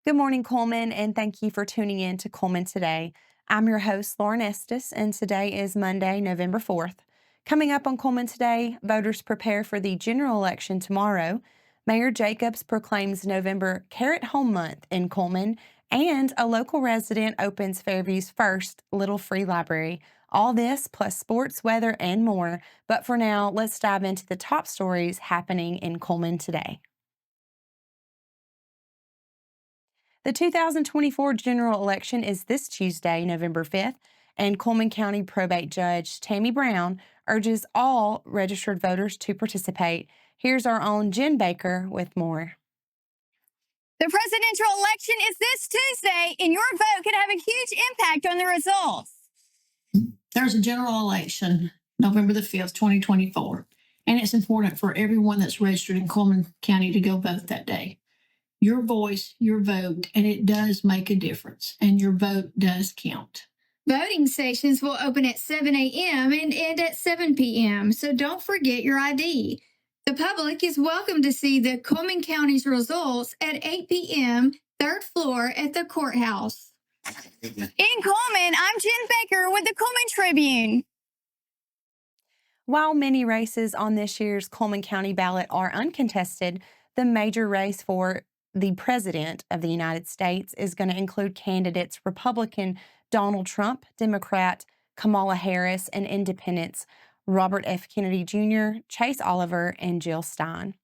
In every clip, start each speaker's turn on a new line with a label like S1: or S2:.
S1: Good morning, Coleman, and thank you for tuning in to Cullman Today. I'm your host, Lauren Estes, and today is Monday, November 4th. Coming up on Cullman Today, voters prepare for the general election tomorrow. Mayor Jacobs proclaims November Carrot Home Month in Cullman, and a local resident opens Fairview's first Little Free Library. All this plus sports, weather, and more. But for now, let's dive into the top stories happening in Cullman today. The 2024 general election is this Tuesday, November 5th, and Cullman County Probate Judge Tammy Brown urges all registered voters to participate. Here's our own Jen Baker with more.
S2: The presidential election is this Tuesday, and your vote could have a huge impact on the results.
S3: There's a general election November the 5th, 2024, and it's important for everyone that's registered in Cullman County to go vote that day. Your voice, your vote, and it does make a difference, and your vote does count.
S2: Voting stations will open at 7 a.m. and end at 7 p.m., so don't forget your ID. The public is welcome to see the Cullman County's results at 8 p.m., third floor at the courthouse. In Cullman, I'm Jen Baker with the Cullman Tribune.
S1: While many races on this year's Cullman County ballot are uncontested, the major race for the President of the United States is going to include candidates Republican Donald Trump, Democrat Kamala Harris, and Independents Robert F. Kennedy Jr., Chase Oliver, and Jill Stein.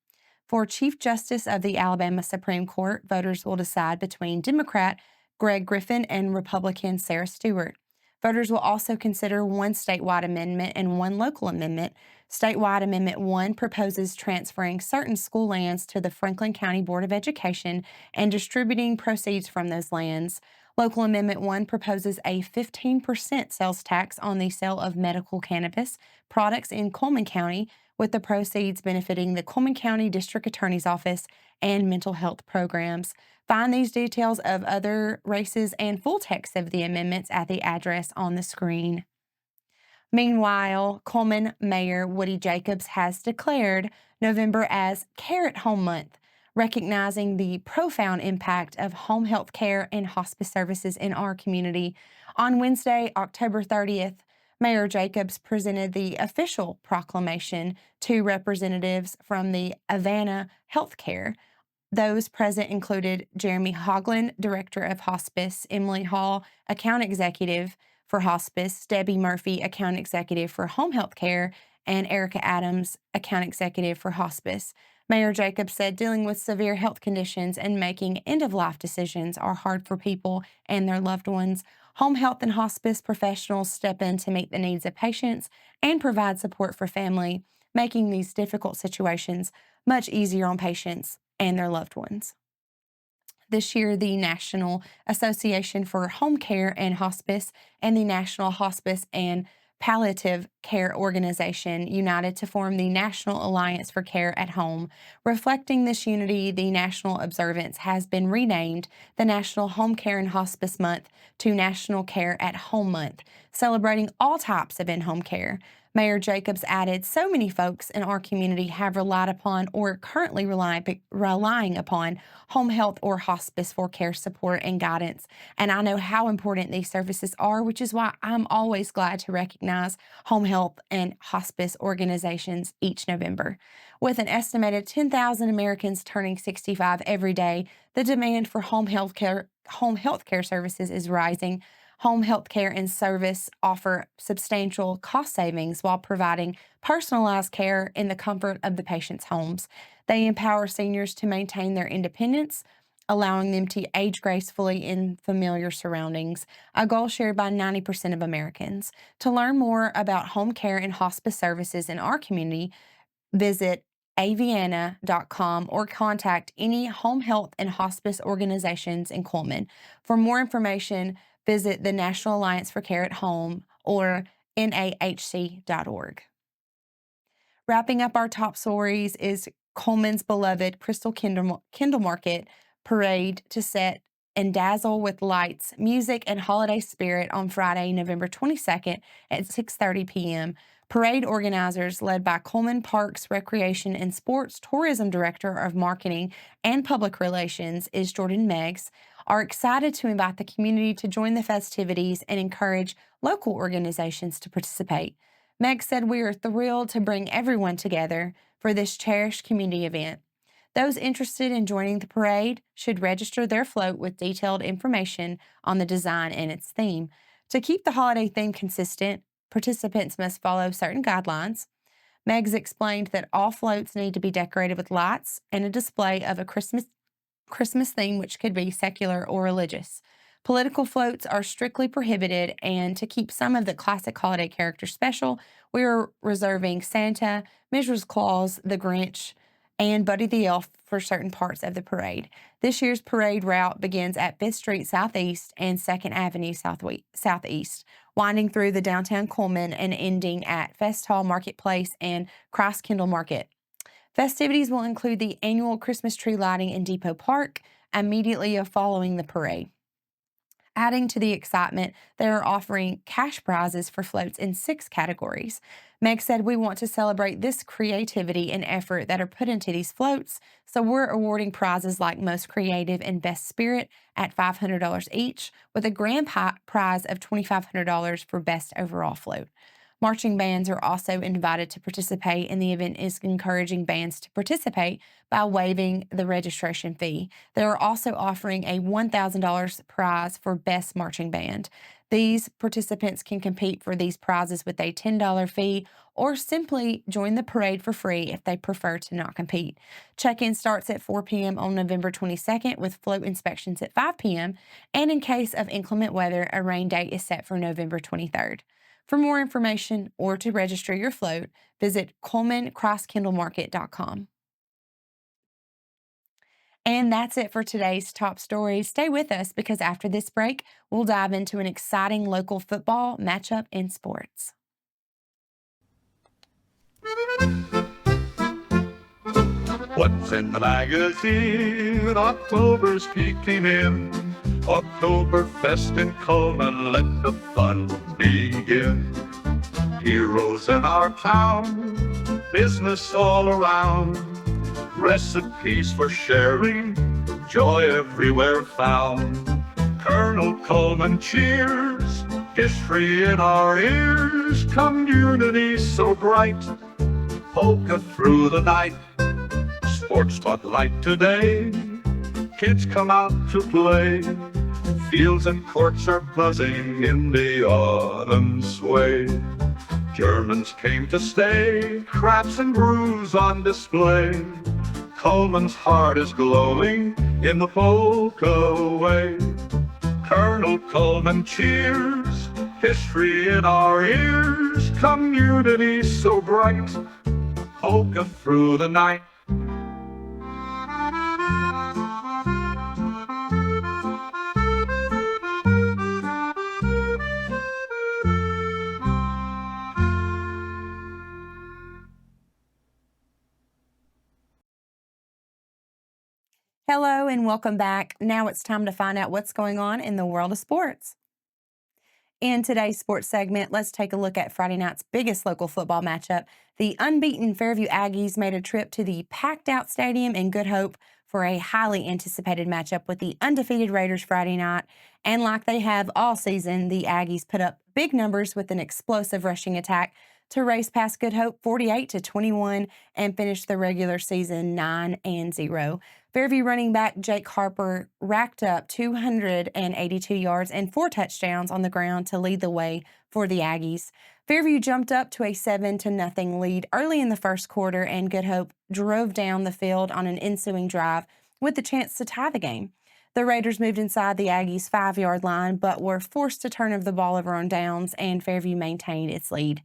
S1: For Chief Justice of the Alabama Supreme Court, voters will decide between Democrat Greg Griffin and Republican Sarah Stewart. Voters will also consider one statewide amendment and one local amendment. Statewide Amendment 1 proposes transferring certain school lands to the Franklin County Board of Education and distributing proceeds from those lands. Local Amendment 1 proposes a 15% sales tax on the sale of medical cannabis products in Cullman County, with the proceeds benefiting the Cullman County District Attorney's Office and mental health programs. Find these details of other races and full text of the amendments at the address on the screen. Meanwhile, Cullman Mayor Woody Jacobs has declared November as Carrot Home Month, recognizing the profound impact of home health care and hospice services in our community. On Wednesday, October 30th, Mayor Jacobs presented the official proclamation to representatives from the Havana Healthcare. Those present included Jeremy Hoagland, Director of Hospice, Emily Hall, Account Executive for Hospice, Debbie Murphy, Account Executive for Home Health Care, and Erica Adams, Account Executive for Hospice. Mayor Jacobs said dealing with severe health conditions and making end-of-life decisions are hard for people and their loved ones. Home health and hospice professionals step in to meet the needs of patients and provide support for family, making these difficult situations much easier on patients and their loved ones. This year, the National Association for Home Care and Hospice and the National Hospice and Palliative Care Organization united to form the National Alliance for Care at Home. Reflecting this unity, the national observance has been renamed the National Home Care and Hospice Month to National Care at Home Month, celebrating all types of in-home care. Mayor Jacobs added, so many folks in our community have relied upon or currently relying upon home health or hospice for care support and guidance. And I know how important these services are, which is why I'm always glad to recognize home health and hospice organizations each November. With an estimated 10,000 Americans turning 65 every day, the demand for home health care services is rising. Home health care and service offer substantial cost savings while providing personalized care in the comfort of the patient's homes. They empower seniors to maintain their independence, allowing them to age gracefully in familiar surroundings, a goal shared by 90% of Americans. To learn more about home care and hospice services in our community, visit aviana.com or contact any home health and hospice organizations in Cullman. For more information, visit the National Alliance for Care at Home or nahc.org. Wrapping up our top stories is Cullman's beloved Crystal Kindle Market parade to set and dazzle with lights, music, and holiday spirit on Friday, November 22nd at 6:30 p.m. Parade organizers, led by Cullman Parks Recreation and Sports Tourism Director of Marketing and Public Relations, is Jordan Meggs, are excited to invite the community to join the festivities and encourage local organizations to participate. Meg said, "We are thrilled to bring everyone together for this cherished community event. Those interested in joining the parade should register their float with detailed information on the design and its theme. To keep the holiday theme consistent, participants must follow certain guidelines." Megs explained that all floats need to be decorated with lights and a display of a Christmas theme, which could be secular or religious. Political floats are strictly prohibited, and to keep some of the classic holiday characters special, we are reserving Santa, Mrs. Claus, the Grinch, and Buddy the Elf for certain parts of the parade. This year's parade route begins at 5th Street Southeast and 2nd Avenue Southeast, winding through the downtown Cullman and ending at Fest Hall Marketplace and Christ Kendall Market. Festivities will include the annual Christmas tree lighting in Depot Park immediately following the parade. Adding to the excitement, they are offering cash prizes for floats in 6 categories. Meg said, "We want to celebrate this creativity and effort that are put into these floats, so we're awarding prizes like Most Creative and Best Spirit at $500 each, with a grand prize of $2,500 for Best Overall Float." Marching bands are also invited to participate, and the event is encouraging bands to participate by waiving the registration fee. They are also offering a $1,000 prize for Best Marching Band. These participants can compete for these prizes with a $10 fee or simply join the parade for free if they prefer to not compete. Check-in starts at 4 p.m. on November 22nd with float inspections at 5 p.m. and in case of inclement weather, a rain date is set for November 23rd. For more information or to register your float, visit CullmanCrossKendallMarket.com. And that's it for today's top stories. Stay with us because after this break, we'll dive into an exciting local football matchup in sports.
S4: What's in the magazine? October's peeking in. Oktoberfest in Cullman, let the fun begin. Heroes in our town, business all around, recipes for sharing, joy everywhere found. Colonel Cullman cheers, history in our ears, community so bright, polka through the night. Sports spotlight today, kids come out to play. Fields and courts are buzzing in the autumn sway. Germans came to stay, crafts and brews on display. Cullman's heart is glowing in the polka way. Colonel Cullman cheers, history in our ears, community so bright, polka through the night.
S1: Hello and welcome back. Now it's time to find out what's going on in the world of sports. In today's sports segment, let's take a look at Friday night's biggest local football matchup. The unbeaten Fairview Aggies made a trip to the packed-out stadium in Good Hope for a highly anticipated matchup with the undefeated Raiders Friday night. And like they have all season, the Aggies put up big numbers with an explosive rushing attack to race past Good Hope 48-21 and finish the regular season 9-0. Fairview running back Jake Harper racked up 282 yards and 4 touchdowns on the ground to lead the way for the Aggies. Fairview jumped up to a 7-0 lead early in the first quarter, and Good Hope drove down the field on an ensuing drive with the chance to tie the game. The Raiders moved inside the Aggies' 5-yard line, but were forced to turn over the ball over on downs, and Fairview maintained its lead.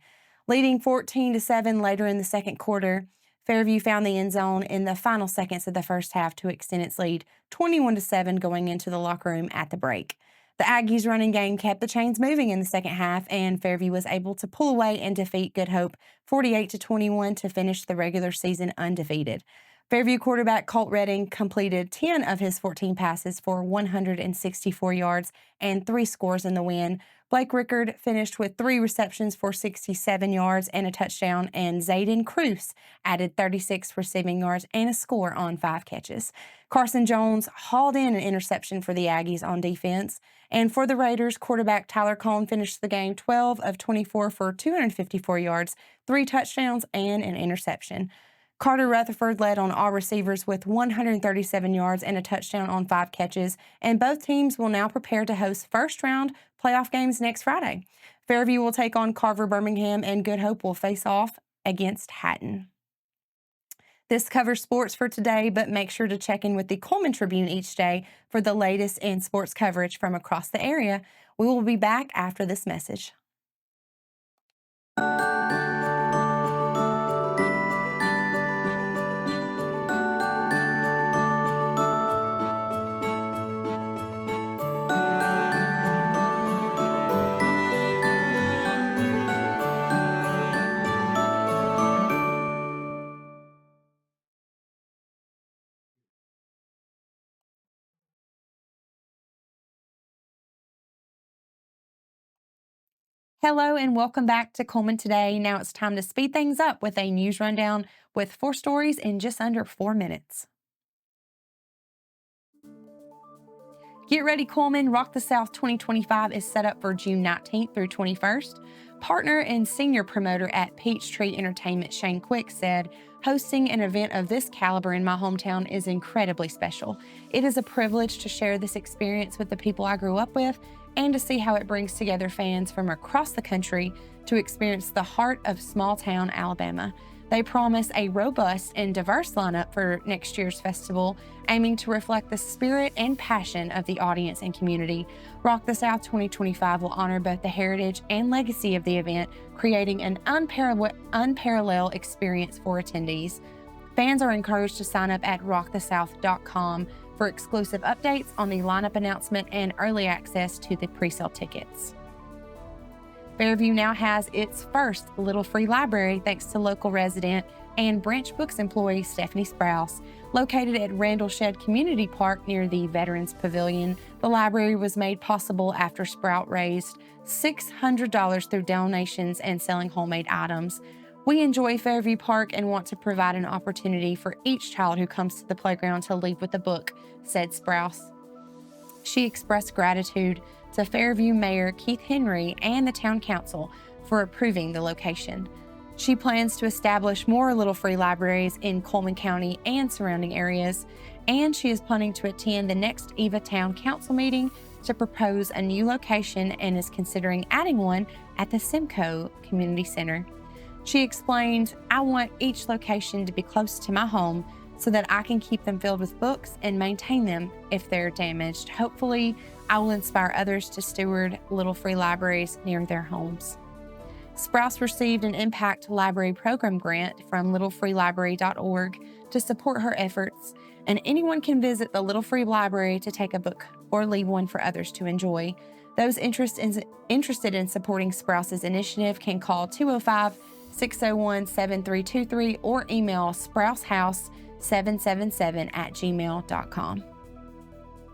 S1: Leading 14-7 later in the second quarter, Fairview found the end zone in the final seconds of the first half to extend its lead 21-7 going into the locker room at the break. The Aggies' running game kept the chains moving in the second half, and Fairview was able to pull away and defeat Good Hope 48-21 to finish the regular season undefeated. Fairview quarterback Colt Redding completed 10 of his 14 passes for 164 yards and 3 scores in the win. Blake Rickard finished with 3 receptions for 67 yards and a touchdown, and Zayden Cruz added 36 receiving yards and a score on 5 catches. Carson Jones hauled in an interception for the Aggies on defense. And for the Raiders, quarterback Tyler Cohn finished the game 12 of 24 for 254 yards, 3 touchdowns, and an interception. Carter Rutherford led on all receivers with 137 yards and a touchdown on 5 catches, and both teams will now prepare to host first-round playoff games next Friday. Fairview will take on Carver Birmingham, and Good Hope will face off against Hatton. This covers sports for today, but make sure to check in with the Cullman Tribune each day for the latest in sports coverage from across the area. We will be back after this message. Hello and welcome back to Cullman Today. Now it's time to speed things up with a news rundown with 4 stories in just under 4 minutes. Get ready, Cullman. Rock the South 2025 is set up for June 19th through 21st. Partner and senior promoter at Peachtree Entertainment, Shane Quick, said, "Hosting an event of this caliber in my hometown is incredibly special. It is a privilege to share this experience with the people I grew up with and to see how it brings together fans from across the country to experience the heart of small-town Alabama." They promise a robust and diverse lineup for next year's festival, aiming to reflect the spirit and passion of the audience and community. Rock the South 2025 will honor both the heritage and legacy of the event, creating an unparalleled experience for attendees. Fans are encouraged to sign up at rockthesouth.com for exclusive updates on the lineup announcement and early access to the pre-sale tickets. Fairview now has its first Little Free Library thanks to local resident and Branch Books employee Stephanie Sprouse. Located at Randall Shed Community Park near the Veterans Pavilion, the library was made possible after Sprout raised $600 through donations and selling homemade items. "We enjoy Fairview Park and want to provide an opportunity for each child who comes to the playground to leave with a book," said Sprouse. She expressed gratitude to Fairview Mayor Keith Henry and the Town Council for approving the location. She plans to establish more Little Free Libraries in Cullman County and surrounding areas, and she is planning to attend the next Eva Town Council meeting to propose a new location and is considering adding one at the Simcoe Community Center. She explained, "I want each location to be close to my home so that I can keep them filled with books and maintain them if they're damaged. Hopefully, I will inspire others to steward Little Free Libraries near their homes." Sprouse received an Impact Library Program grant from littlefreelibrary.org to support her efforts, and anyone can visit the Little Free Library to take a book or leave one for others to enjoy. Those interested in supporting Sprouse's initiative can call 205-601-7323 or email sprousehouse777@gmail.com.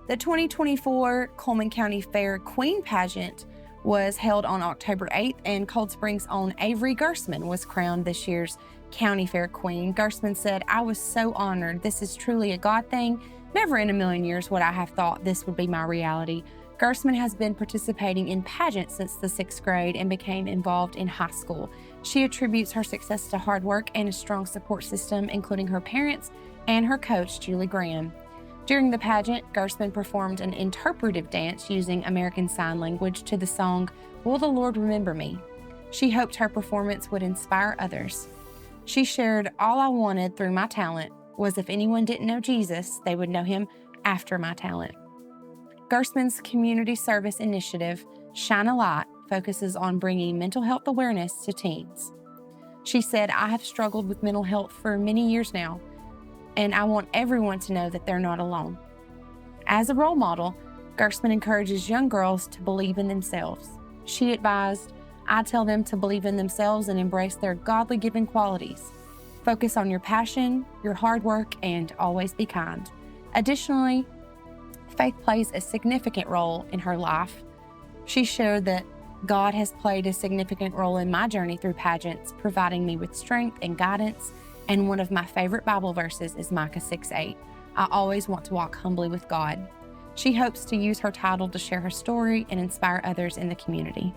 S1: The 2024 Cullman County Fair Queen Pageant was held on October 8th, and Cold Springs' own Avery Gersman was crowned this year's County Fair Queen. Gersman said, "I was so honored. This is truly a God thing. Never in a million years would I have thought this would be my reality." Gersman has been participating in pageants since the 6th grade and became involved in high school. She attributes her success to hard work and a strong support system, including her parents and her coach, Julie Graham. During the pageant, Gersman performed an interpretive dance using American Sign Language to the song, "Will the Lord Remember Me?" She hoped her performance would inspire others. She shared, "All I wanted through my talent was if anyone didn't know Jesus, they would know him after my talent." Gersman's community service initiative, Shine a Light, focuses on bringing mental health awareness to teens. She said, "I have struggled with mental health for many years now, and I want everyone to know that they're not alone." As a role model, Gersman encourages young girls to believe in themselves. She advised, "I tell them to believe in themselves and embrace their godly given qualities. Focus on your passion, your hard work, and always be kind. Additionally, faith plays a significant role in her life. She shared that God has played a significant role in my journey through pageants, providing me with strength and guidance. And one of my favorite Bible verses is Micah 6:8. I always want to walk humbly with God. She hopes to use her title to share her story and inspire others in the community.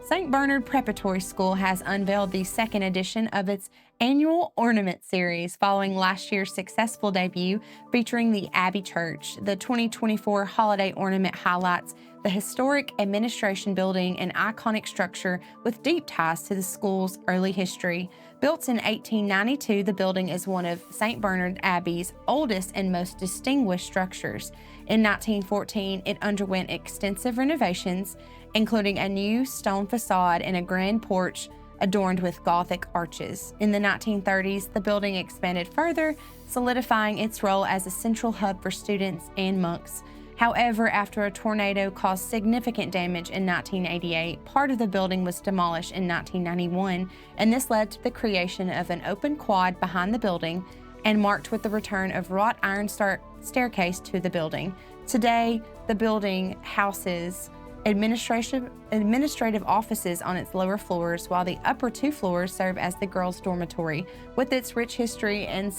S1: St. Bernard Preparatory School has unveiled the second edition of its annual ornament series following last year's successful debut featuring the Abbey Church. The 2024 holiday ornament highlights the historic administration building, an iconic structure with deep ties to the school's early history. Built in 1892, the building is one of St. Bernard Abbey's oldest and most distinguished structures. In 1914, it underwent extensive renovations, including a new stone facade and a grand porch adorned with Gothic arches. In the 1930s, the building expanded further, solidifying its role as a central hub for students and monks. However, after a tornado caused significant damage in 1988, part of the building was demolished in 1991, and this led to the creation of an open quad behind the building and marked with the return of wrought iron staircase to the building. Today, the building houses administrative offices on its lower floors, while the upper two floors serve as the girls' dormitory. With its rich history and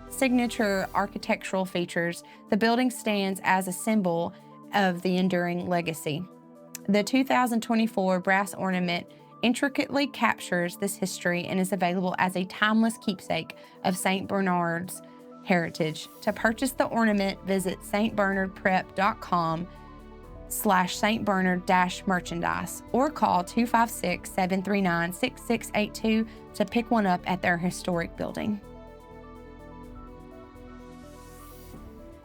S1: signature architectural features, the building stands as a symbol of the enduring legacy. The 2024 brass ornament intricately captures this history and is available as a timeless keepsake of St. Bernard's heritage. To purchase the ornament, visit stbernardprep.com/St. Bernard-merchandise or call 256-739-6682 to pick one up at their historic building.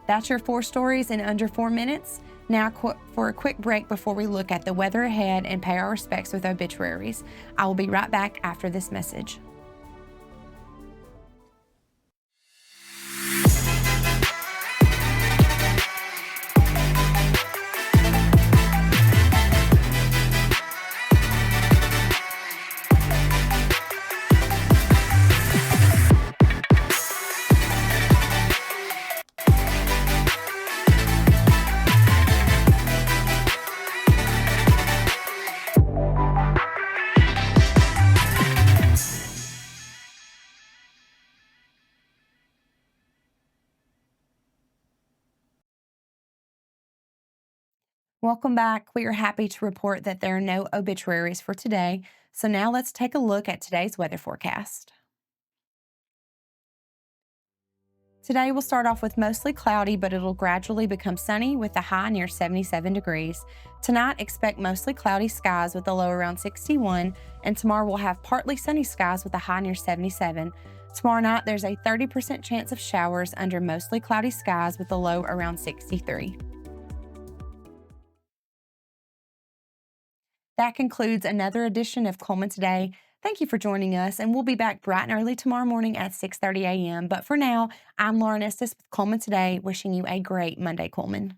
S1: That's your 4 stories in under 4 minutes. Now for a quick break before we look at the weather ahead and pay our respects with obituaries. I will be right back after this message. Welcome back. We are happy to report that there are no obituaries for today. So now let's take a look at today's weather forecast. Today we'll start off with mostly cloudy, but it'll gradually become sunny with a high near 77 degrees. Tonight, expect mostly cloudy skies with a low around 61, and tomorrow we'll have partly sunny skies with a high near 77. Tomorrow night, there's a 30% chance of showers under mostly cloudy skies with a low around 63. That concludes another edition of Cullman Today. Thank you for joining us, and we'll be back bright and early tomorrow morning at 6:30 a.m. But for now, I'm Lauren Estes with Cullman Today, wishing you a great Monday, Cullman.